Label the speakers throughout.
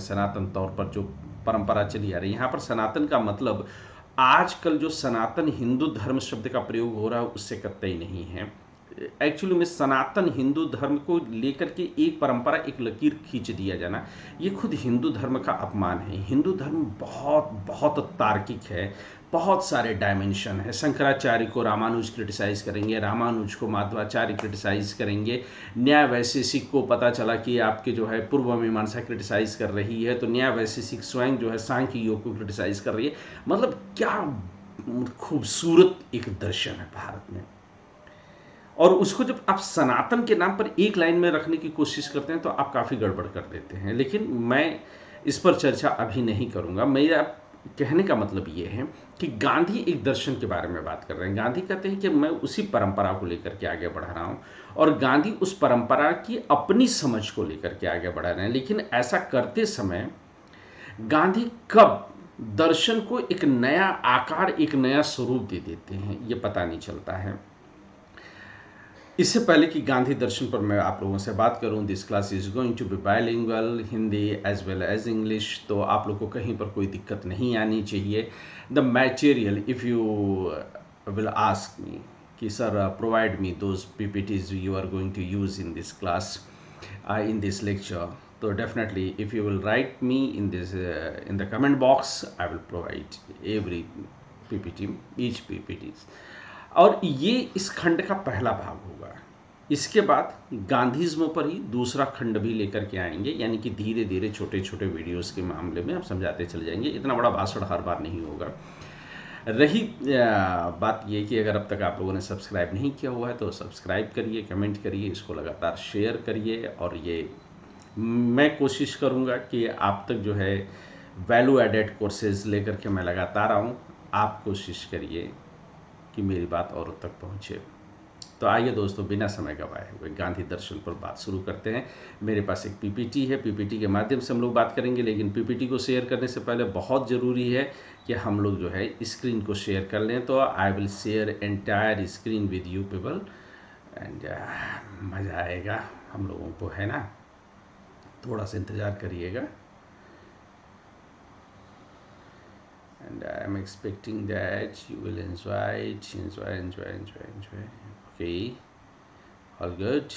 Speaker 1: सनातन तौर पर जो परंपरा चली आ रही है। यहाँ पर सनातन का मतलब आजकल जो सनातन हिंदू धर्म शब्द का प्रयोग हो रहा है उससे कतई नहीं है। एक्चुअली में सनातन हिंदू धर्म को लेकर के एक परंपरा, एक लकीर खींच दिया जाना, ये खुद हिंदू धर्म का अपमान है। हिंदू धर्म बहुत बहुत तार्किक है, बहुत सारे डायमेंशन है। शंकराचार्य को रामानुज क्रिटिसाइज करेंगे, रामानुज को माधवाचार्य क्रिटिसाइज करेंगे, न्याय वैशेषिक को पता चला कि आपके जो है पूर्व मीमांसा क्रिटिसाइज कर रही है, तो न्याय वैशेषिक स्वयं जो है सांख्य योग को क्रिटिसाइज कर रही है। मतलब क्या खूबसूरत एक दर्शन है भारत में। और उसको जब आप सनातन के नाम पर एक लाइन में रखने की कोशिश करते हैं तो आप काफ़ी गड़बड़ कर देते हैं। लेकिन मैं इस पर चर्चा अभी नहीं करूंगा। मेरा कहने का मतलब ये है कि गांधी एक दर्शन के बारे में बात कर रहे हैं। गांधी कहते हैं कि मैं उसी परंपरा को लेकर के आगे बढ़ रहा हूँ, और गांधी उस परंपरा की अपनी समझ को लेकर के आगे बढ़ा रहे हैं। लेकिन ऐसा करते समय गांधी कब दर्शन को एक नया आकार, एक नया स्वरूप दे देते हैं, ये पता नहीं चलता है। इससे पहले कि गांधी दर्शन पर मैं आप लोगों से बात करूं, this class is going to be bilingual, Hindi as well as English, तो आप लोग को कहीं पर कोई दिक्कत नहीं आनी चाहिए। The material, if you will ask me कि sir provide me those PPTs you are going to use in this class, in this lecture, so definitely if you will write me in this in the comment box, I will provide every ppt, each ppt। और ये इस खंड का पहला भाग होगा। इसके बाद गांधीज्म पर ही दूसरा खंड भी लेकर के आएंगे, यानी कि धीरे धीरे छोटे छोटे वीडियोस के मामले में हम समझाते चले जाएंगे। इतना बड़ा भाषण हर बार नहीं होगा। रही बात ये कि अगर अब तक आप लोगों ने सब्सक्राइब नहीं किया हुआ है तो सब्सक्राइब करिए, कमेंट करिए, इसको लगातार शेयर करिए। और ये मैं कोशिश करूँगा कि आप तक जो है वैल्यू एडेड कोर्सेज लेकर के मैं लगातार आऊँ। आप कोशिश करिए कि मेरी बात औरों तक पहुँचे। तो आइए दोस्तों, बिना समय गवाए हुए गांधी दर्शन पर बात शुरू करते हैं। मेरे पास एक पीपीटी है, पीपीटी के माध्यम से हम लोग बात करेंगे। लेकिन पीपीटी को शेयर करने से पहले बहुत ज़रूरी है कि हम लोग जो है स्क्रीन को शेयर कर लें। तो I will share entire screen with you people, and मज़ा आएगा हम लोगों को, है ना। थोड़ा सा इंतज़ार करिएगा, and I am expecting that you will enjoy. Okay, all good.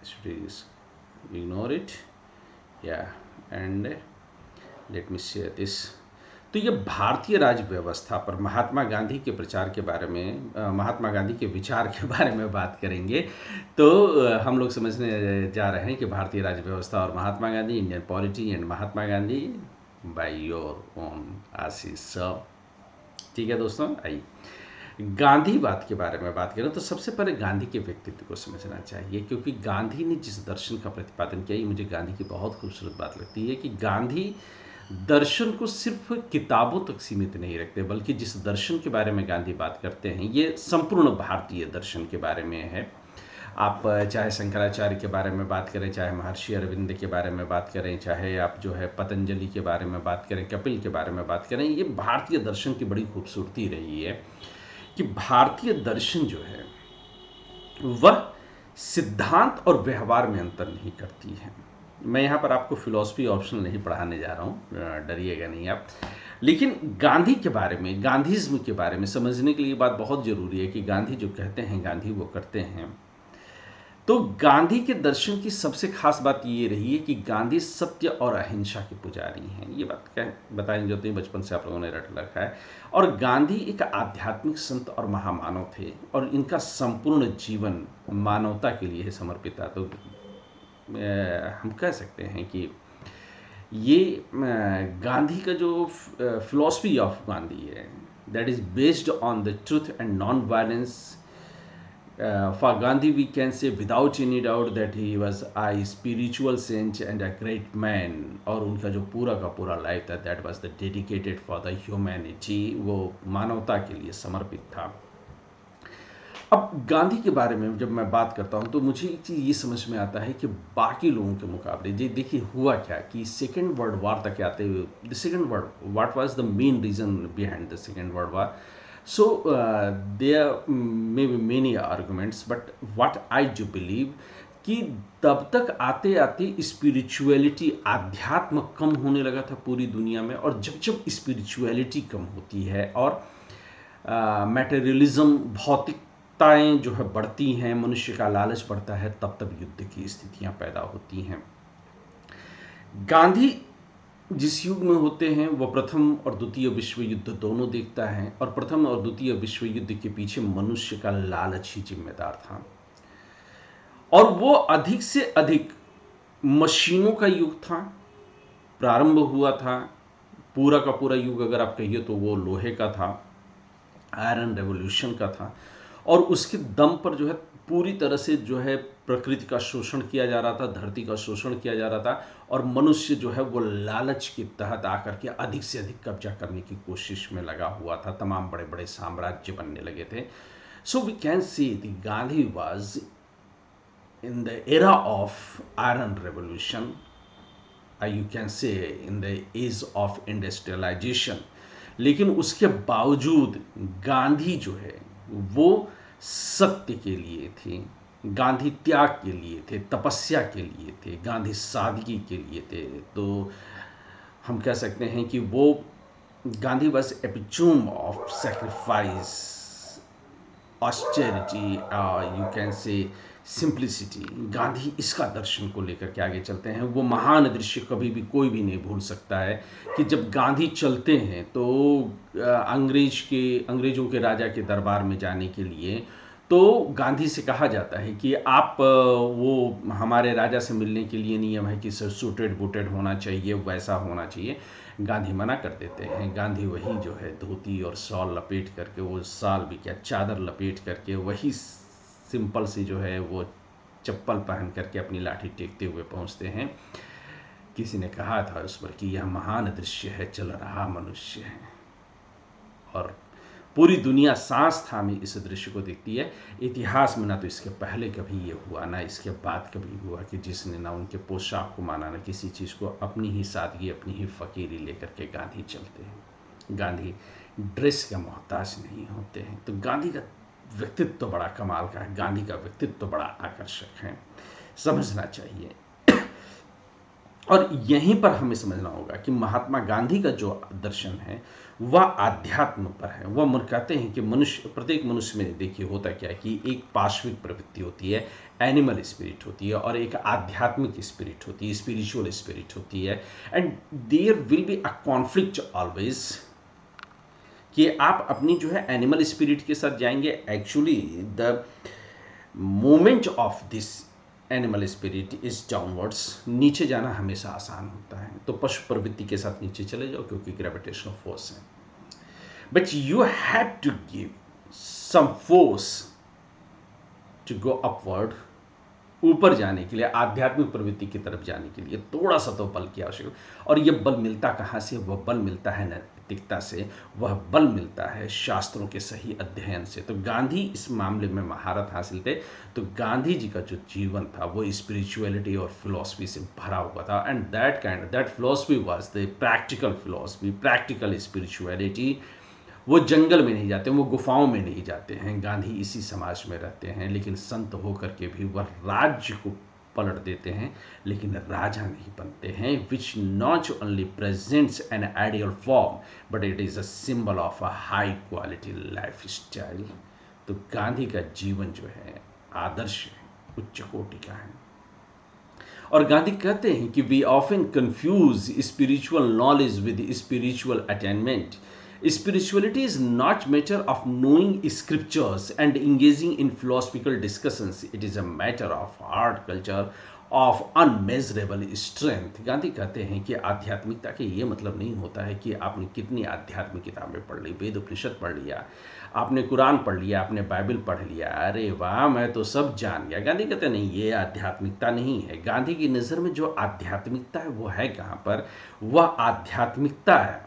Speaker 1: Should ignore it, yeah, and let me share this। तो ये भारतीय राज्य व्यवस्था पर महात्मा गांधी के प्रचार के बारे में, महात्मा गांधी के विचार के बारे में बात करेंगे। तो हम लोग समझने जा रहे हैं कि भारतीय राज्य व्यवस्था और Mahatma Gandhi, Indian polity and Mahatma Gandhi by your own Ashish. ठीक है दोस्तों, आइए गांधीवाद के बारे में बात करें तो सबसे पहले गांधी के व्यक्तित्व को समझना चाहिए, क्योंकि गांधी ने जिस दर्शन का प्रतिपादन किया, ये मुझे गांधी की बहुत खूबसूरत बात लगती है कि गांधी दर्शन को सिर्फ किताबों तक सीमित नहीं रखते, बल्कि जिस दर्शन के बारे में गांधी बात करते हैं ये संपूर्ण भारतीय दर्शन के बारे में है। आप चाहे शंकराचार्य के बारे में बात करें, चाहे महर्षि अरविंद के बारे में बात करें, चाहे आप जो है पतंजलि के बारे में बात करें, कपिल के बारे में बात करें, ये भारतीय दर्शन की बड़ी खूबसूरती रही है कि भारतीय दर्शन जो है वह सिद्धांत और व्यवहार में अंतर नहीं करती है। मैं यहाँ पर आपको फिलॉसफी ऑप्शनल नहीं पढ़ाने जा रहा हूँ, डरिएगा नहीं आप। लेकिन गांधी के बारे में, गांधीज्म के बारे में समझने के लिए बात बहुत ज़रूरी है कि गांधी जो कहते हैं गांधी वो करते हैं। तो गांधी के दर्शन की सबसे खास बात ये रही है कि गांधी सत्य और अहिंसा के पुजारी हैं। ये बात क्या बताएंगे जो तो बचपन से आप लोगों ने रट रखा है। और गांधी एक आध्यात्मिक संत और महामानव थे, और इनका संपूर्ण जीवन मानवता के लिए समर्पित था। तो हम कह सकते हैं कि ये गांधी का जो फिलॉसफी ऑफ गांधी है, that is based on the truth and non violence. For Gandhi, we can say without any doubt that he was a spiritual saint and a great man। और उनका जो पूरा का पूरा लाइफ था, that was the dedicated for the humanity, वो मानवता के लिए समर्पित था। अब गांधी के बारे में जब मैं बात करता हूँ तो मुझे एक चीज़ ये समझ में आता है कि बाकी लोगों के मुकाबले जी देखिए हुआ क्या कि सेकेंड वर्ल्ड वार तक आते हुए, the second world, what was the main reason behind the second world war. So there may be many arguments, but what I do believe कि तब तक आते आते स्पिरिचुअलिटी, आध्यात्म कम होने लगा था पूरी दुनिया में, और जब जब स्पिरिचुअलिटी कम होती है और मटेरियलिज्म, भौतिकताएं जो है बढ़ती हैं, मनुष्य का लालच बढ़ता है, तब तब युद्ध की स्थितियां पैदा होती हैं। गांधी जिस युग में होते हैं वह प्रथम और द्वितीय विश्व युद्ध दोनों देखता है, और प्रथम और द्वितीय विश्व युद्ध के पीछे मनुष्य का लालच ही जिम्मेदार था, और वो अधिक से अधिक मशीनों का युग था, प्रारंभ हुआ था। पूरा का पूरा युग अगर आप कहिए तो वो लोहे का था, आयरन रेवोल्यूशन का था, और उसके दम पर जो है पूरी तरह से जो है प्रकृति का शोषण किया जा रहा था, धरती का शोषण किया जा रहा था, और मनुष्य जो है वो लालच के तहत आकर के अधिक से अधिक कब्जा करने की कोशिश में लगा हुआ था। तमाम बड़े बड़े साम्राज्य बनने लगे थे। So we can see the Gandhi was in the era of iron revolution, you can say in the age of industrialisation. लेकिन उसके बावजूद गांधी जो है वो सत्य के लिए थे, गांधी त्याग के लिए थे, तपस्या के लिए थे, गांधी सादगी के लिए थे। तो हम कह सकते हैं कि वो Gandhi was epitome of sacrifice, austerity, you can से सिंप्लिसिटी। गांधी इसका दर्शन को लेकर के आगे चलते हैं। वो महान दृश्य कभी भी कोई भी नहीं भूल सकता है कि जब गांधी चलते हैं तो अंग्रेजों के राजा के दरबार में जाने के लिए, तो गांधी से कहा जाता है कि आप वो हमारे राजा से मिलने के लिए नियम है कि सर सूटेड बूटेड होना चाहिए, वैसा होना चाहिए। गांधी मना कर देते हैं। गांधी वही जो है धोती और शॉल लपेट करके, वो शॉल भी क्या, चादर लपेट करके, वही सिंपल सी जो है वो चप्पल पहन करके अपनी लाठी टेकते हुए पहुंचते हैं। किसी ने कहा था उस पर कि यह महान दृश्य है, चल रहा मनुष्य है, और पूरी दुनिया सांस थामी इस दृश्य को देखती है। इतिहास में ना तो इसके पहले कभी ये हुआ, ना इसके बाद कभी हुआ कि जिसने ना उनके पोशाक को माना, ना किसी चीज़ को। अपनी ही सादगी, अपनी ही फकीरी लेकर के गांधी चलते हैं। गांधी ड्रेस का मोहताज नहीं होते हैं। तो गांधी का व्यक्तित्व तो बड़ा कमाल का है, गांधी का व्यक्तित्व तो बड़ा आकर्षक है, समझना चाहिए। और यहीं पर हमें समझना होगा कि महात्मा गांधी का जो दर्शन है वह आध्यात्म पर है। वह कहते हैं कि मनुष्य, प्रत्येक मनुष्य में देखिए होता क्या है कि एक पाश्विक प्रवृत्ति होती है, एनिमल स्पिरिट होती है, और एक आध्यात्मिक स्पिरिट होती है, स्पिरिचुअल स्पिरिट होती है। And there will be a conflict always, कि आप अपनी जो है एनिमल स्पिरिट के साथ जाएंगे। Actually the moment of this animal spirit is downwards, नीचे जाना हमेशा आसान होता है। तो पशु प्रवृत्ति के साथ नीचे चले जाओ क्योंकि ग्रेविटेशनल फोर्स है, but you have to give some force to go upward. ऊपर जाने के लिए, आध्यात्मिक प्रवृत्ति की तरफ जाने के लिए थोड़ा सा तो बल की आवश्यकता। और यह बल मिलता कहाँ से? वह बल मिलता है नैतिकता से, वह बल मिलता है शास्त्रों के सही अध्ययन से। तो गांधी इस मामले में महारत हासिल थे। तो गांधी जी का जो जीवन था वो स्पिरिचुअलिटी और फिलॉसफी से भरा हुआ था, and that philosophy was the practical philosophy, practical spirituality. वो जंगल में नहीं जाते, वो गुफाओं में नहीं जाते हैं। गांधी इसी समाज में रहते हैं, लेकिन संत होकर के भी वह राज्य को पलट देते हैं, लेकिन राजा नहीं बनते हैं। Which not only presents an ideal form but it is a symbol of a high quality life style. तो गांधी का जीवन जो है आदर्श है, उच्च कोटि का है। और गांधी कहते हैं कि we often confuse spiritual knowledge with spiritual attainment. Spirituality is not matter of knowing scriptures and engaging in philosophical discussions. It is a matter of art, culture, of unmeasurable strength. Gandhi कहते हैं कि आध्यात्मिकता के ये मतलब नहीं होता है कि आपने कितनी आध्यात्मिक किताबें पढ़ ली, वेद उपनिषद पढ़ लिया, आपने कुरान पढ़ लिया, आपने बाइबल पढ़ लिया, अरे वाह मैं तो सब जान गया। गांधी कहते हैं नहीं, ये आध्यात्मिकता नहीं है। गांधी की नज़र में जो आध्यात्मिकता है वो है कहाँ पर? वह आध्यात्मिकता है,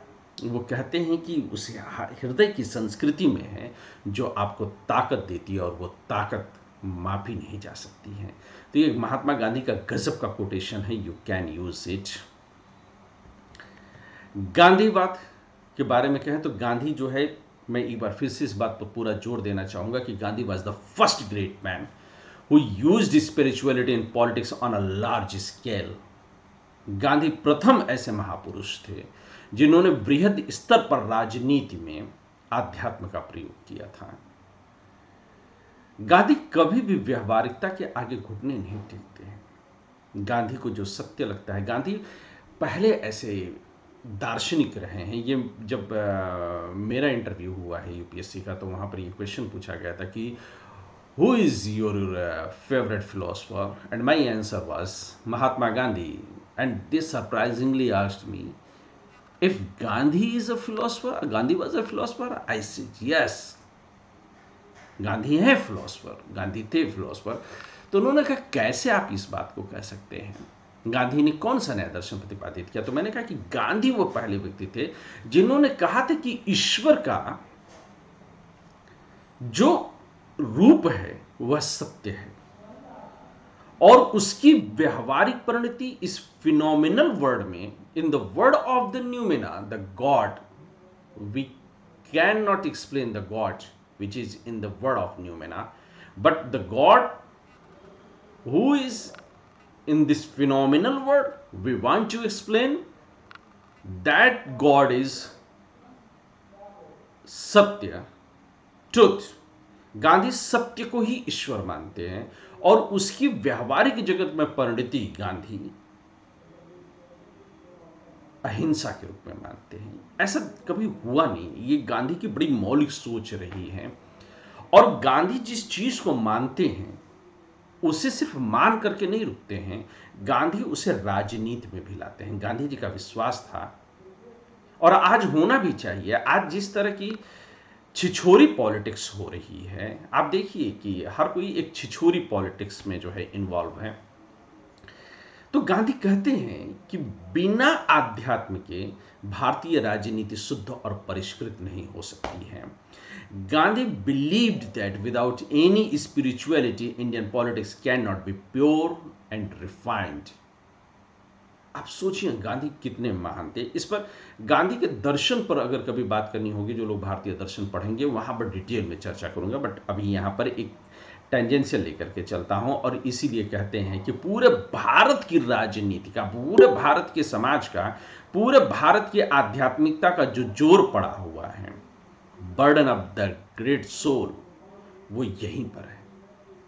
Speaker 1: वो कहते हैं कि उस हृदय की संस्कृति में है जो आपको ताकत देती है, और वो ताकत मापी नहीं जा सकती है। तो ये महात्मा गांधी का गजब का कोटेशन है, यू कैन यूज इट। गांधीवाद के बारे में कहें तो गांधी जो है, मैं एक बार फिर से इस बात पर पूरा जोर देना चाहूँगा कि Gandhi was the first great man who used spirituality and politics on a large scale. Gandhi प्रथम ऐसे महापुरुष थे जिन्होंने बृहद स्तर पर राजनीति में आध्यात्म का प्रयोग किया था। गांधी कभी भी व्यवहारिकता के आगे घुटने नहीं टेकते हैं। गांधी को जो सत्य लगता है, गांधी पहले ऐसे दार्शनिक रहे हैं। ये जब मेरा इंटरव्यू हुआ है यूपीएससी का, तो वहाँ पर ये क्वेश्चन पूछा गया था कि who is your favourite philosopher, and my answer was Mahatma Gandhi, and they surprisingly asked me if Gandhi is a philosopher, Gandhi was a philosopher. I said yes, Gandhi है फिलोसफर, गांधी थे फिलोसफर। तो उन्होंने कहा कैसे आप इस बात को कह सकते हैं, गांधी ने कौन सा नया दर्शन प्रतिपादित किया? तो मैंने कहा कि गांधी वो पहले व्यक्ति थे जिन्होंने कहा था कि ईश्वर का जो रूप है वह सत्य है, और उसकी व्यवहारिक परिणति इस फिनोमिनल वर्ल्ड में, in the world of the noumena, the God, we can not explain the God which is in the world of Noumena, but the God who is in this phenomenal world, we want to explain that God is सत्य, truth. Gandhi सत्य को ही ईश्वर मानते हैं और उसकी व्यवहारिक जगत में परिणति गांधी अहिंसा के रूप में मानते हैं। ऐसा कभी हुआ नहीं, ये गांधी की बड़ी मौलिक सोच रही है। और गांधी जिस चीज को मानते हैं उसे सिर्फ मान करके नहीं रुकते हैं, गांधी उसे राजनीति में भी लाते हैं। गांधी जी का विश्वास था, और आज होना भी चाहिए। आज जिस तरह की छिछोरी पॉलिटिक्स हो रही है, आप देखिए कि हर कोई एक छिछोरी पॉलिटिक्स में जो है इन्वॉल्व है। तो गांधी कहते हैं कि बिना आध्यात्म के भारतीय राजनीति शुद्ध और परिष्कृत नहीं हो सकती है। Gandhi believed that without any spirituality Indian politics can not be pure and refined. आप सोचिए गांधी कितने महान थे। इस पर गांधी के दर्शन पर अगर कभी बात करनी होगी, जो लोग भारतीय दर्शन पढ़ेंगे वहां पर डिटेल में चर्चा करूंगा, बट अभी यहां पर एक टेंजेंशियल लेकर के चलता हूं। और इसीलिए कहते हैं कि पूरे भारत की राजनीति का, पूरे भारत के समाज का, पूरे भारत की आध्यात्मिकता का जो जोर पड़ा हुआ है, burden of the great soul, वो यहीं पर है।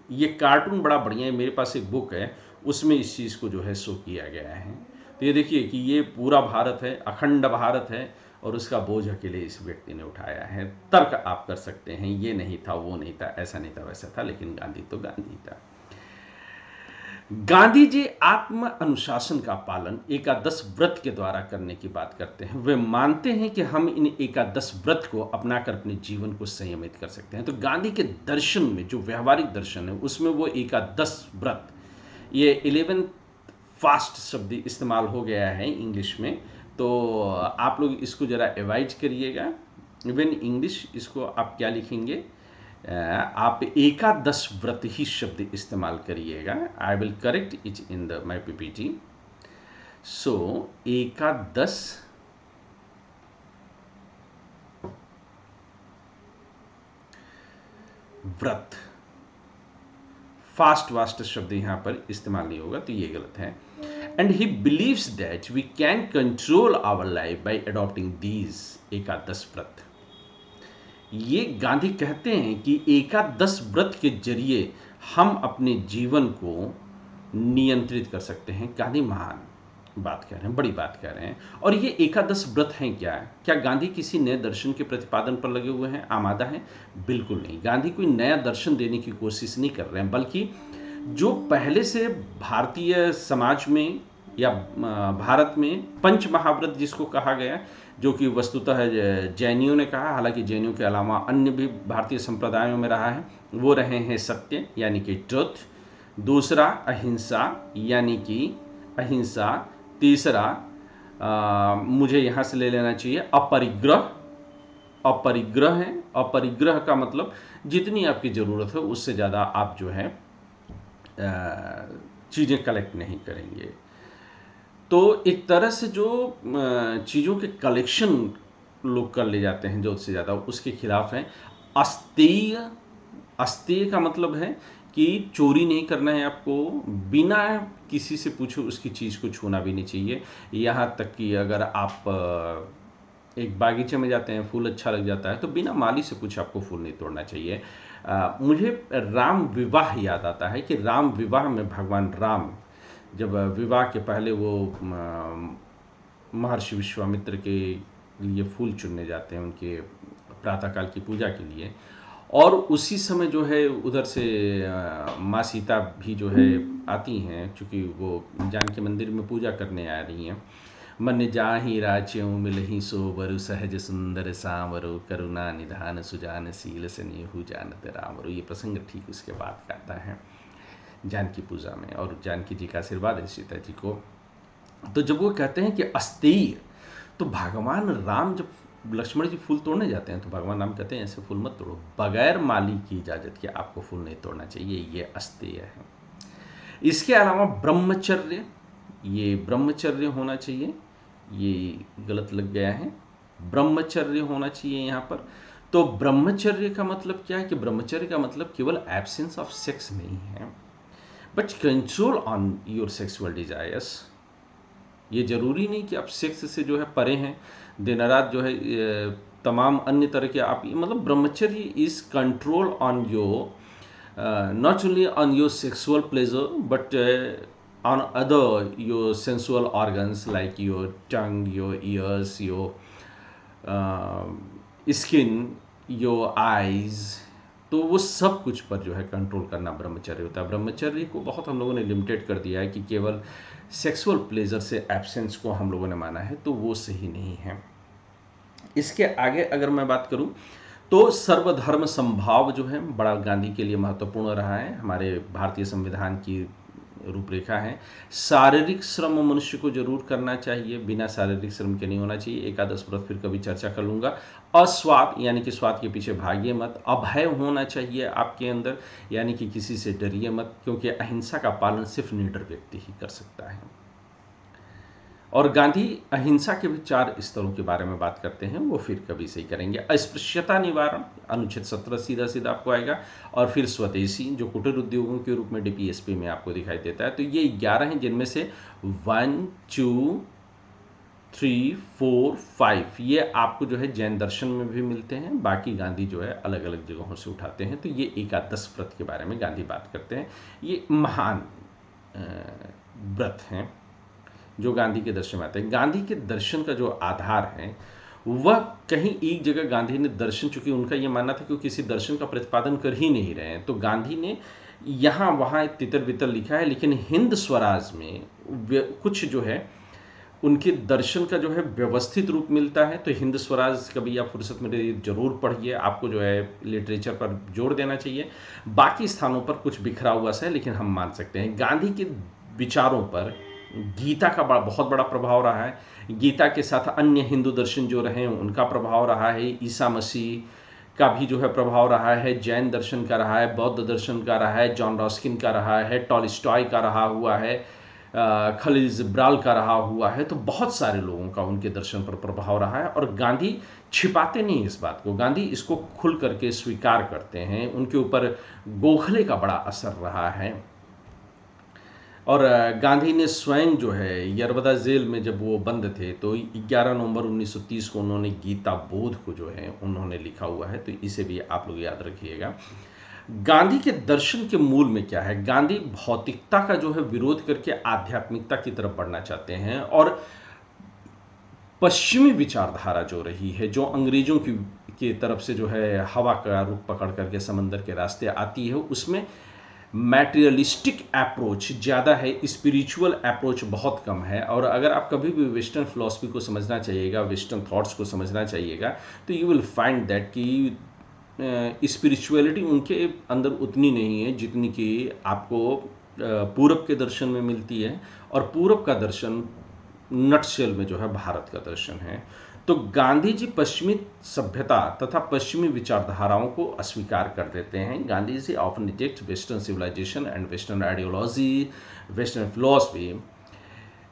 Speaker 1: ये कार्टून बड़ा बढ़िया है, मेरे पास एक बुक है उसमें इस चीज़ को जो है शो किया गया है। तो ये देखिए कि ये पूरा भारत है, अखंड भारत है, और उसका बोझ अकेले इस व्यक्ति ने उठाया है। तर्क आप कर सकते हैं, ये नहीं था, वो नहीं था, ऐसा नहीं था, वैसा था, लेकिन गांधी तो गांधी था। गांधी जी आत्म अनुशासन का पालन एकादश व्रत के द्वारा करने की बात करते हैं। वे मानते हैं कि हम इन एकादश व्रत को अपनाकर अपने जीवन को संयमित कर सकते हैं। तो गांधी के दर्शन में, जो व्यवहारिक दर्शन है, उसमें वो एकादश व्रत, ये 11th फास्ट शब्द इस्तेमाल हो गया है इंग्लिश में, तो आप लोग इसको ज़रा एवॉइड करिएगा। इवन इंग्लिश इसको आप क्या लिखेंगे, आप एकादश व्रत ही शब्द इस्तेमाल करिएगा। I will correct it in the my PPT. So एकादश व्रत, फास्ट वास्ट शब्द यहाँ पर इस्तेमाल नहीं होगा, तो ये गलत है। And he believes that we can control our life by adopting these ekadash vrat. ये गांधी कहते हैं कि एकादश व्रत के जरिए हम अपने जीवन को नियंत्रित कर सकते हैं। गांधी महान बात कह रहे हैं, बड़ी बात कह रहे हैं। और ये एकादश व्रत हैं क्या गांधी किसी नए दर्शन के प्रतिपादन पर लगे हुए हैं, आमादा हैं? बिल्कुल नहीं। गांधी कोई नया दर्शन देने की कोशिश नहीं कर रहे हैं, बल्कि जो पहले से भारतीय समाज में या भारत में पंच महाव्रत जिसको कहा गया, जो कि वस्तुतः जैनियों ने कहा, हालांकि जैनियों के अलावा अन्य भी भारतीय संप्रदायों में रहा है, वो रहे हैं सत्य यानी कि ट्रुथ, दूसरा अहिंसा यानी कि अहिंसा, तीसरा मुझे यहाँ से ले लेना चाहिए अपरिग्रह। अपरिग्रह है, अपरिग्रह का मतलब जितनी आपकी ज़रूरत है उससे ज़्यादा आप जो है चीज़ें कलेक्ट नहीं करेंगे। तो एक तरह से जो चीज़ों के कलेक्शन लोग कर ले जाते हैं जो उससे ज़्यादा, उसके खिलाफ है अस्तेय। अस्तेय का मतलब है कि चोरी नहीं करना है आपको, बिना किसी से पूछे उसकी चीज़ को छूना भी नहीं चाहिए। यहाँ तक कि अगर आप एक बागीचे में जाते हैं, फूल अच्छा लग जाता है तो बिना माली से पूछे आपको फूल नहीं तोड़ना चाहिए। मुझे राम विवाह याद आता है कि राम विवाह में भगवान राम जब विवाह के पहले वो महर्षि विश्वामित्र के लिए फूल चुनने जाते हैं उनके प्रातःकाल की पूजा के लिए, और उसी समय जो है उधर से माँ सीता भी जो है आती हैं, चूँकि वो जानकी मंदिर में पूजा करने आ रही हैं। मन जाहि राच्यों मिलहि सोबरु, सहज सुंदर सांवरो, करुणा निधान सुजान शील स्नेहु जानत रामरो। ये प्रसंग ठीक उसके बाद का आता है जानकी पूजा में, और जानकी जी का आशीर्वाद है सीता जी को। तो जब वो कहते हैं कि अस्तेय, तो भगवान राम जब लक्ष्मण जी फूल तोड़ने जाते हैं तो भगवान राम कहते हैं ऐसे फूल मत तोड़ो, बगैर माली की इजाज़त के आपको फूल नहीं तोड़ना चाहिए, ये अस्तेय है। इसके अलावा ब्रह्मचर्य, ये ब्रह्मचर्य होना चाहिए, ये गलत लग गया है, ब्रह्मचर्य होना चाहिए यहाँ पर। तो ब्रह्मचर्य का मतलब क्या है कि ब्रह्मचर्य का मतलब केवल एब्सेंस ऑफ सेक्स नहीं है, but control on your sexual desires. ये जरूरी नहीं कि आप सेक्स से जो है परे हैं, दिन रात जो है तमाम अन्य तरह के आप, मतलब ब्रह्मचर्य is control on your not only on your sexual pleasure but on other your sensual organs like your tongue, your ears, your skin, your eyes, तो वो सब कुछ पर जो है कंट्रोल करना ब्रह्मचर्य होता है। ब्रह्मचर्य को बहुत हम लोगों ने लिमिटेड कर दिया है कि केवल सेक्सुअल प्लेजर से एब्सेंस को हम लोगों ने माना है, तो वो सही नहीं है। इसके आगे अगर मैं बात करूं तो सर्वधर्म समभाव जो है बड़ा गांधी के लिए महत्वपूर्ण रहा है, हमारे भारतीय संविधान की रूपरेखा है। शारीरिक श्रम मनुष्य को जरूर करना चाहिए, बिना शारीरिक श्रम के नहीं होना चाहिए। एकादश व्रत फिर कभी चर्चा कर लूँगा। अस्वाद यानी कि स्वाद के पीछे भागिए मत। अभय होना चाहिए आपके अंदर, यानी कि किसी से डरिए मत, क्योंकि अहिंसा का पालन सिर्फ निडर व्यक्ति ही कर सकता है। और गांधी अहिंसा के भी 4 स्तरों के बारे में बात करते हैं, वो फिर कभी से ही करेंगे। अस्पृश्यता निवारण अनुच्छेद 17 सीधा सीधा आपको आएगा, और फिर स्वदेशी जो कुटीर उद्योगों के रूप में डीपीएसपी में आपको दिखाई देता है। तो ये 11 हैं, जिनमें से 1 2 3 4 5 ये आपको जो है जैन दर्शन में भी मिलते हैं, बाकी गांधी जो है अलग अलग जगहों से उठाते हैं। तो ये एकादश व्रत के बारे में गांधी बात करते हैं। ये महान व्रत हैं जो गांधी के दर्शन में आते हैं। गांधी के दर्शन का जो आधार है वह कहीं एक जगह गांधी ने दर्शन, चूंकि उनका यह मानना था कि वो किसी दर्शन का प्रतिपादन कर ही नहीं रहे हैं, तो गांधी ने यहाँ वहाँ तितर बितर लिखा है, लेकिन हिंद स्वराज में कुछ जो है उनके दर्शन का जो है व्यवस्थित रूप मिलता है। तो हिंद स्वराज कभी आप फुर्सत में जरूर पढ़िए, आपको जो है लिटरेचर पर जोर देना चाहिए। बाकी स्थानों पर कुछ बिखरा हुआ सा है, लेकिन हम मान सकते हैं गांधी के विचारों पर गीता का बहुत बड़ा प्रभाव रहा है। गीता के साथ अन्य हिंदू दर्शन जो रहे हैं उनका प्रभाव रहा है। ईसा मसीह का भी जो है प्रभाव रहा है, जैन दर्शन का रहा है, बौद्ध दर्शन का रहा है, जॉन रस्किन का रहा है, टॉलस्टॉय का रहा हुआ है, खलील जिब्राल का रहा हुआ है। तो बहुत सारे लोगों का उनके दर्शन पर प्रभाव रहा है, और गांधी छिपाते नहीं इस बात को, गांधी इसको खुल करके स्वीकार करते हैं। उनके ऊपर गोखले का बड़ा असर रहा है, और गांधी ने स्वयं जो है यरवदा जेल में जब वो बंद थे तो 11 नवंबर 1930 को उन्होंने गीता बोध को जो है उन्होंने लिखा हुआ है, तो इसे भी आप लोग याद रखिएगा। गांधी के दर्शन के मूल में क्या है? गांधी भौतिकता का जो है विरोध करके आध्यात्मिकता की तरफ बढ़ना चाहते हैं, और पश्चिमी विचारधारा जो रही है, जो अंग्रेजों की तरफ से जो है हवा का रुख पकड़ करके समंदर के रास्ते आती है, उसमें मैटेरियलिस्टिक अप्रोच ज़्यादा है, स्पिरिचुअल अप्रोच बहुत कम है। और अगर आप कभी भी वेस्टर्न फिलॉसफी को समझना चाहिएगा, वेस्टर्न थॉट्स को समझना चाहिएगा, तो यू विल फाइंड दैट कि स्पिरिचुअलिटी उनके अंदर उतनी नहीं है जितनी कि आपको पूरब के दर्शन में मिलती है, और पूरब का दर्शन नटशेल में जो है भारत का दर्शन है। तो गांधी जी पश्चिमी सभ्यता तथा पश्चिमी विचारधाराओं को अस्वीकार कर देते हैं। Gandhi ji often reject western civilisation and western ideology, western philosophy.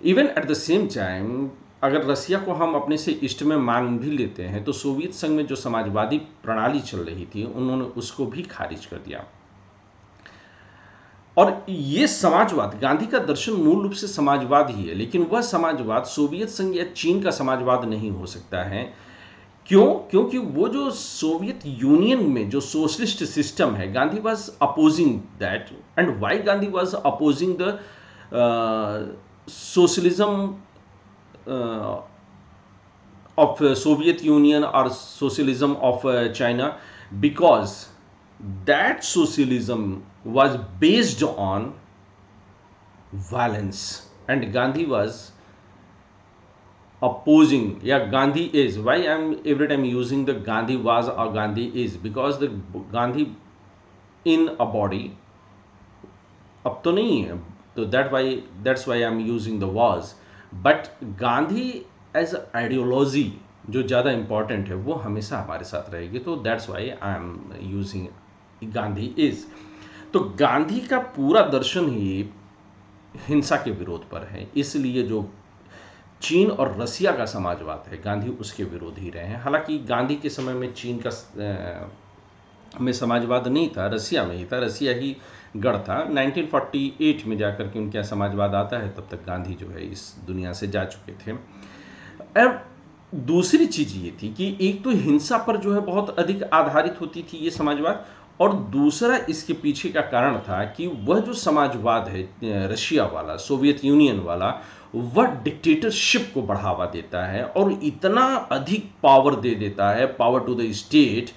Speaker 1: Even at the same time अगर रसिया को हम अपने से इष्ट में मान भी लेते हैं, तो सोवियत संघ में जो समाजवादी प्रणाली चल रही थी उन्होंने उसको भी खारिज कर दिया। और ये समाजवाद, गांधी का दर्शन मूल रूप से समाजवाद ही है, लेकिन वह समाजवाद सोवियत संघ या चीन का समाजवाद नहीं हो सकता है। क्यों? क्योंकि वो जो सोवियत यूनियन में जो सोशलिस्ट सिस्टम है, Gandhi was opposing that. And why Gandhi was opposing the socialism of Soviet Union or socialism of China? Because that socialism was based on violence, and Gandhi was opposing. Yeah, Gandhi is, why I'm every time using the Gandhi was or Gandhi is, because the Gandhi in a body अब तो नहीं है, तो that's why I'm using the was, but Gandhi as ideology जो ज़्यादा important है वो हमेशा हमारे साथ रहेगी। तो that's why I am using Gandhi is. तो गांधी का पूरा दर्शन ही हिंसा के विरोध पर है, इसलिए जो चीन और रसिया का समाजवाद है, गांधी उसके विरोधी रहे हैं। हालांकि गांधी के समय में चीन का में समाजवाद नहीं था, रसिया में ही था, रसिया ही गढ़ था। 1948 में जाकर के उनके यहाँ समाजवाद आता है, तब तक गांधी जो है इस दुनिया से जा चुके थे। अब दूसरी चीज़ ये थी कि एक तो हिंसा पर जो है बहुत अधिक आधारित होती थी ये समाजवाद, और दूसरा इसके पीछे का कारण था कि वह जो समाजवाद है रशिया वाला, सोवियत यूनियन वाला, वह डिक्टेटरशिप को बढ़ावा देता है और इतना अधिक पावर दे देता है, पावर टू द स्टेट,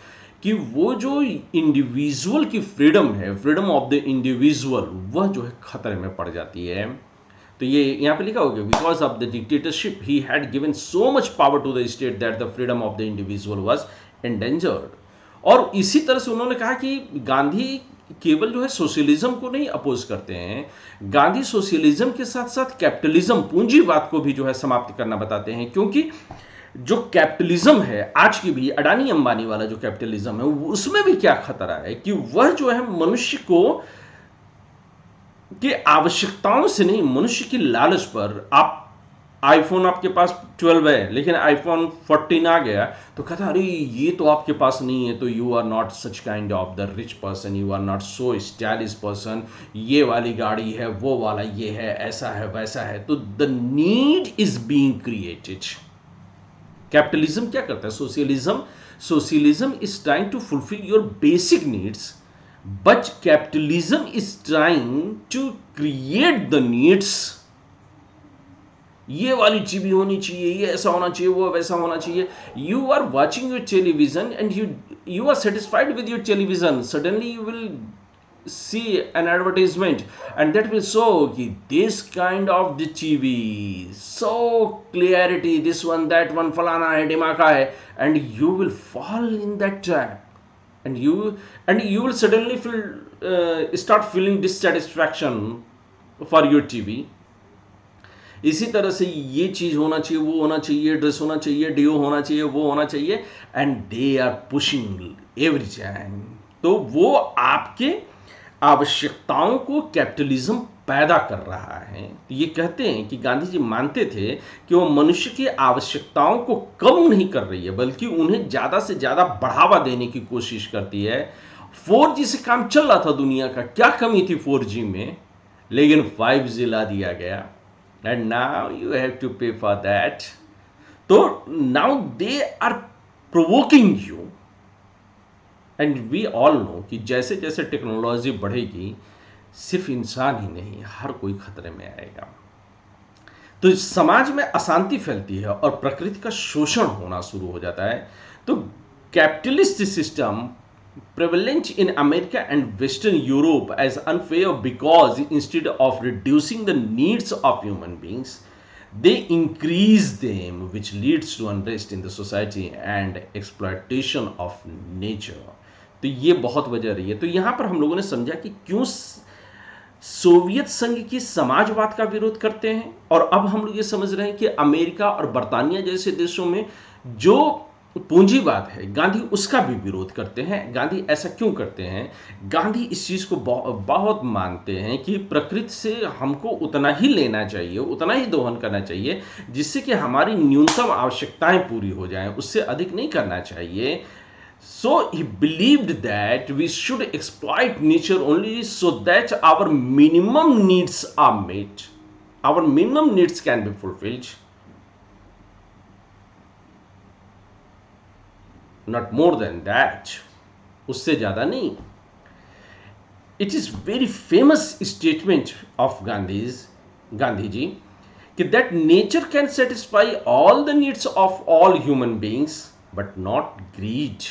Speaker 1: कि वो जो इंडिविजुअल की फ्रीडम है, फ्रीडम ऑफ द इंडिविजुअल, वह जो है खतरे में पड़ जाती है। तो ये यहाँ पे लिखा होगा, because of the dictatorship he had given so much power to the state that the freedom of the individual was endangered. और इसी तरह से उन्होंने कहा कि गांधी केवल जो है सोशलिज्म को नहीं अपोज करते हैं, गांधी सोशलिज्म के साथ साथ कैपिटलिज्म, पूंजीवाद को भी जो है समाप्त करना बताते हैं। क्योंकि जो कैपिटलिज्म है आज की भी, अडानी अंबानी वाला जो कैपिटलिज्म है, उसमें भी क्या खतरा है कि वह जो है मनुष्य को कि आवश्यकताओं से नहीं, मनुष्य की लालच पर। आप आईफोन आपके पास 12 है, लेकिन आईफोन 14 आ गया तो कहता अरे ये तो आपके पास नहीं है, तो you are not such kind of the rich person, you are not so stylish person, ये वाली गाड़ी है, वो वाला ये है, ऐसा है वैसा है। तो the need is being created. Capitalism क्या करता है? Socialism is trying to fulfil your basic needs, but capitalism is trying to create the needs। ये वाली चीज भी होनी चाहिए, ये ऐसा होना चाहिए, वो वैसा होना चाहिए। You are watching your television and you are satisfied with your television, suddenly you will see an advertisement and that will show कि this kind of the TV, so clarity, this one that one, फलाना है, ढिमाका है, and you will fall in that trap। And you will suddenly start feeling dissatisfaction for your TV। इसी तरह से ये चीज होना चाहिए, वो होना चाहिए, ड्रेस होना चाहिए, डिओ होना चाहिए, वो होना चाहिए, and they are pushing every time. तो वो आपके आवश्यकताओं को कैपिटलिज्म पैदा कर रहा है। तो ये कहते हैं कि गांधी जी मानते थे कि वो मनुष्य की आवश्यकताओं को कम नहीं कर रही है, बल्कि उन्हें ज़्यादा से ज़्यादा बढ़ावा देने की कोशिश करती है। 4G से काम चल रहा था दुनिया का, क्या कमी थी 4G में, लेकिन 5G ला दिया गया, and now you have to pay for that. तो now they are provoking you, and we all know कि जैसे जैसे टेक्नोलॉजी बढ़ेगी, सिर्फ इंसान ही नहीं, हर कोई खतरे में आएगा। तो समाज में अशांति फैलती है और प्रकृति का शोषण होना शुरू हो जाता है। तो capitalist system prevalent in America and Western Europe as unfair because instead of reducing the needs of human beings, they increase them, which leads to unrest in the society and exploitation of nature। तो ये बहुत वजह रही है। तो यहाँ पर हम लोगों ने समझा कि क्यों सोवियत संघ की समाजवाद का विरोध करते हैं, और अब हम लोग ये समझ रहे हैं कि अमेरिका और बर्तानिया जैसे देशों में जो पूंजीवाद है, गांधी उसका भी विरोध करते हैं। गांधी ऐसा क्यों करते हैं? गांधी इस चीज़ को बहुत मानते हैं कि प्रकृति से हमको उतना ही लेना चाहिए, उतना ही दोहन करना चाहिए, जिससे कि हमारी न्यूनतम आवश्यकताएं पूरी हो जाएं, उससे अधिक नहीं करना चाहिए। So he believed that we should exploit nature only so that our minimum needs are met, our minimum needs can be fulfilled, not more than that, उससे ज़्यादा नहीं. It is very famous statement of Gandhi ji that nature can satisfy all the needs of all human beings but not greed.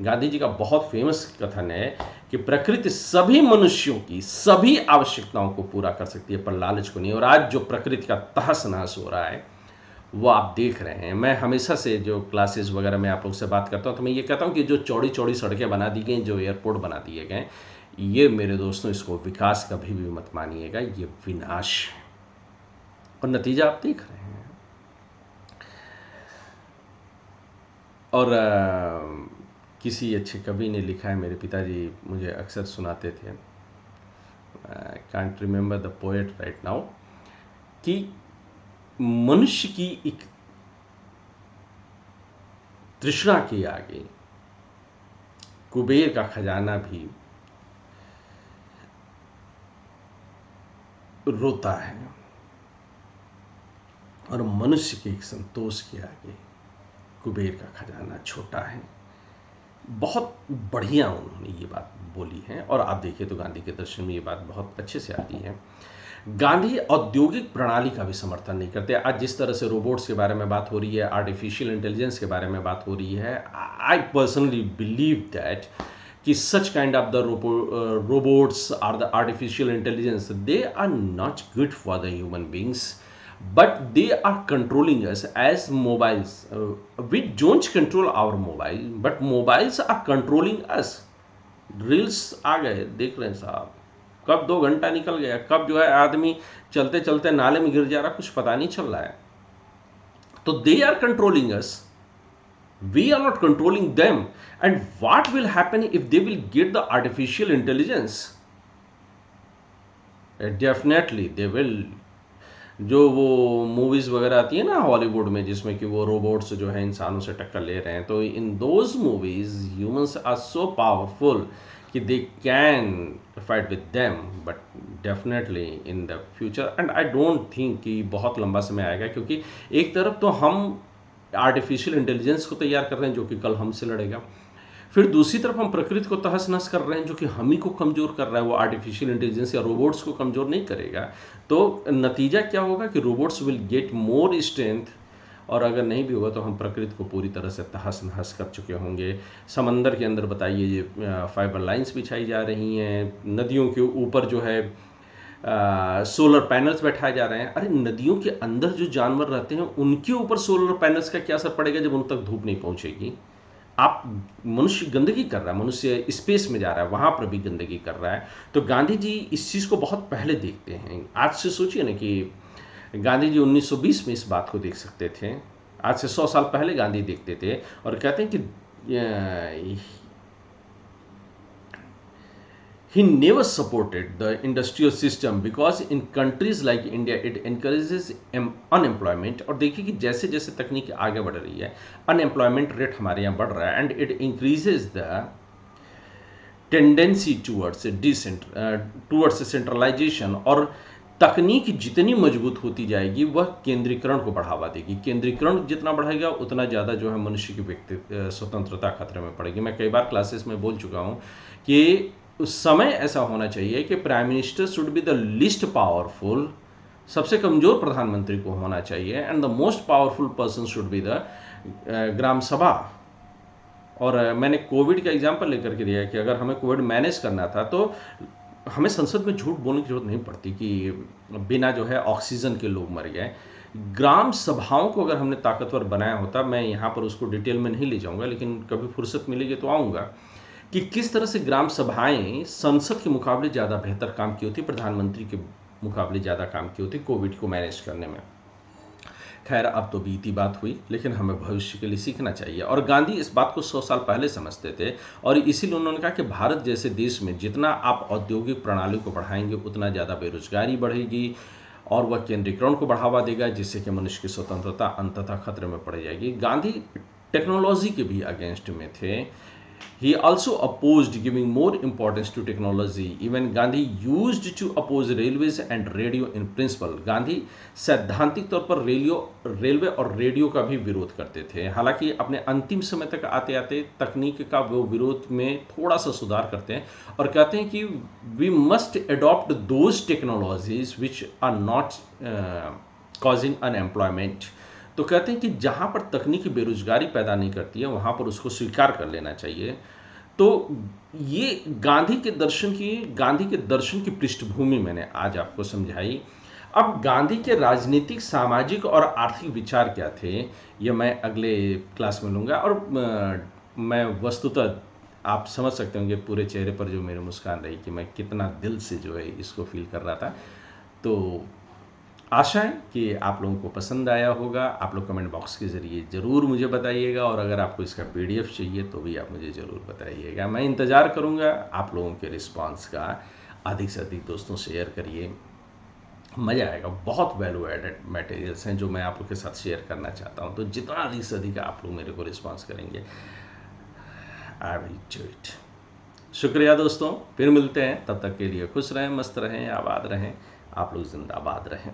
Speaker 1: Gandhi ji का बहुत famous कथन है कि प्रकृति सभी मनुष्यों की सभी आवश्यकताओं को पूरा कर सकती है पर लालच को नहीं. और आज जो प्रकृति का तहस नहस हो रहा है वो आप देख रहे हैं. मैं हमेशा से जो क्लासेस वगैरह में आप लोग से बात करता हूँ तो मैं ये कहता हूँ कि जो चौड़ी चौड़ी सड़कें बना दी गई, जो एयरपोर्ट बना दिए गए, ये मेरे दोस्तों इसको विकास कभी भी मत मानिएगा, ये विनाश है. और नतीजा आप देख रहे हैं. और किसी अच्छे कवि ने लिखा है, मेरे पिताजी मुझे अक्सर सुनाते थे, can't remember the poet right now, कि मनुष्य की एक तृष्णा के आगे कुबेर का खजाना भी रोता है और मनुष्य के एक संतोष के आगे कुबेर का खजाना छोटा है. बहुत बढ़िया उन्होंने ये बात बोली है. और आप देखिए तो गांधी के दर्शन में ये बात बहुत अच्छे से आती है. गांधी औद्योगिक प्रणाली का भी समर्थन नहीं करते. आज जिस तरह से रोबोट्स के बारे में बात हो रही है, आर्टिफिशियल इंटेलिजेंस के बारे में बात हो रही है, आई पर्सनली बिलीव दैट कि such kind of the robots are the artificial intelligence, they are not good for the human beings, but they are controlling us as mobiles. We don't control our mobile, but mobiles are controlling us. Reels आ गए, देख रहे हैं साहब, कब 2 घंटा निकल गया, कब जो है आदमी चलते चलते नाले में गिर जा रहा, कुछ पता नहीं चल रहा है. तो they are controlling us, we are not controlling them. And what will happen if they will get the artificial intelligence? Definitely they will. जो वो मूवीज़ वगैरह आती है ना हॉलीवुड में, जिसमें कि वो रोबोट्स जो है इंसानों से टक्कर ले रहे हैं, तो in those movies humans are so powerful कि they can fight with them. But definitely in the future, and I don't think कि बहुत लंबा समय आएगा, क्योंकि एक तरफ तो हम आर्टिफिशियल इंटेलिजेंस को तैयार कर रहे हैं जो कि कल हमसे लड़ेगा, फिर दूसरी तरफ हम प्रकृति को तहस नहस कर रहे हैं जो कि हम ही को कमज़ोर कर रहा है. वो आर्टिफिशियल इंटेलिजेंस या रोबोट्स को कमज़ोर नहीं करेगा. तो नतीजा क्या होगा कि robots will get more strength, और अगर नहीं भी होगा तो हम प्रकृति को पूरी तरह से तहस नहस कर चुके होंगे. समंदर के अंदर बताइए ये फाइबर लाइंस बिछाई जा रही हैं, नदियों के ऊपर जो है सोलर पैनल्स बैठाए जा रहे हैं. अरे नदियों के अंदर जो जानवर रहते हैं उनके ऊपर सोलर पैनल्स का क्या असर पड़ेगा जब उन तक धूप नहीं पहुंचेगी? आप मनुष्य गंदगी कर रहा है, मनुष्य स्पेस में जा रहा है, वहाँ पर भी गंदगी कर रहा है. तो गांधी जी इस चीज़ को बहुत पहले देखते हैं. आज से सोचिए ना कि गांधी जी 1920 में इस बात को देख सकते थे. आज से 100 साल पहले गांधी देखते थे और कहते हैं कि he never supported the industrial system because in countries like India it encourages unemployment. और देखिए कि जैसे जैसे तकनीक आगे बढ़ रही है, अनएम्प्लॉयमेंट रेट हमारे यहाँ बढ़ रहा है, and it increases the tendency towards centralisation. और तकनीक जितनी मजबूत होती जाएगी वह केंद्रीकरण को बढ़ावा देगी. केंद्रीकरण जितना बढ़ेगा उतना ज़्यादा जो है मनुष्य की व्यक्ति स्वतंत्रता खतरे में पड़ेगी. मैं कई बार क्लासेस में बोल चुका हूँ कि उस समय ऐसा होना चाहिए कि prime minister should be the least powerful, सबसे कमज़ोर प्रधानमंत्री को होना चाहिए, and the most powerful person should be the gram sabha. और मैंने कोविड का एग्जाम्पल लेकर के दिया कि अगर हमें कोविड मैनेज करना था तो हमें संसद में झूठ बोलने की जरूरत नहीं पड़ती कि बिना जो है ऑक्सीजन के लोग मर गए. ग्राम सभाओं को अगर हमने ताकतवर बनाया होता, मैं यहाँ पर उसको डिटेल में नहीं ले जाऊँगा, लेकिन कभी फुर्सत मिलेगी तो आऊँगा, कि किस तरह से ग्राम सभाएं संसद के मुकाबले ज़्यादा बेहतर काम की होती, प्रधानमंत्री के मुकाबले ज़्यादा काम की होती कोविड को मैनेज करने में. खैर अब तो बीती बात हुई, लेकिन हमें भविष्य के लिए सीखना चाहिए. और गांधी इस बात को 100 साल पहले समझते थे, और इसीलिए उन्होंने कहा कि भारत जैसे देश में जितना आप औद्योगिक प्रणाली को बढ़ाएंगे उतना ज़्यादा बेरोजगारी बढ़ेगी और वह केंद्रीकरण को बढ़ावा देगा, जिससे कि मनुष्य की स्वतंत्रता अंततः खतरे में पड़ जाएगी. गांधी टेक्नोलॉजी के भी अगेंस्ट में थे. He also opposed giving more importance to technology. Even Gandhi used to oppose railways and radio in principle. Gandhi सैद्धांतिक तौर पर रेलवे और रेडियो का भी विरोध करते थे। हालांकि अपने अंतिम समय तक आते आते तकनीक का वो विरोध में थोड़ा सा सुधार करते हैं और कहते हैं कि we must adopt those technologies which are not causing unemployment. तो कहते हैं कि जहाँ पर तकनीकी बेरोजगारी पैदा नहीं करती है वहाँ पर उसको स्वीकार कर लेना चाहिए। तो ये गांधी के दर्शन की पृष्ठभूमि मैंने आज आपको समझाई। अब गांधी के राजनीतिक, सामाजिक और आर्थिक विचार क्या थे ये मैं अगले क्लास में लूँगा। और मैं वस्तुतः आप समझ सकते होंगे पूरे चेहरे पर जो मेरी मुस्कान रही कि मैं कितना दिल से जो है इसको फील कर रहा था। तो आशा है कि आप लोगों को पसंद आया होगा। आप लोग कमेंट बॉक्स के ज़रिए ज़रूर मुझे बताइएगा और अगर आपको इसका PDF चाहिए तो भी आप मुझे ज़रूर बताइएगा। मैं इंतज़ार करूँगा आप लोगों के रिस्पांस का। अधिक से अधिक दोस्तों शेयर करिए, मज़ा आएगा। बहुत वैल्यू एडेड मटेरियल्स हैं जो मैं आप लोग के साथ शेयर करना चाहता हूँ। तो जितना अधिक से अधिक आप लोग मेरे को रिस्पॉन्स करेंगे, आई विल डू इट। शुक्रिया दोस्तों, फिर मिलते हैं। तब तक के लिए खुश रहें, मस्त रहें, आबाद रहें। आप लोग जिंदाबाद रहें।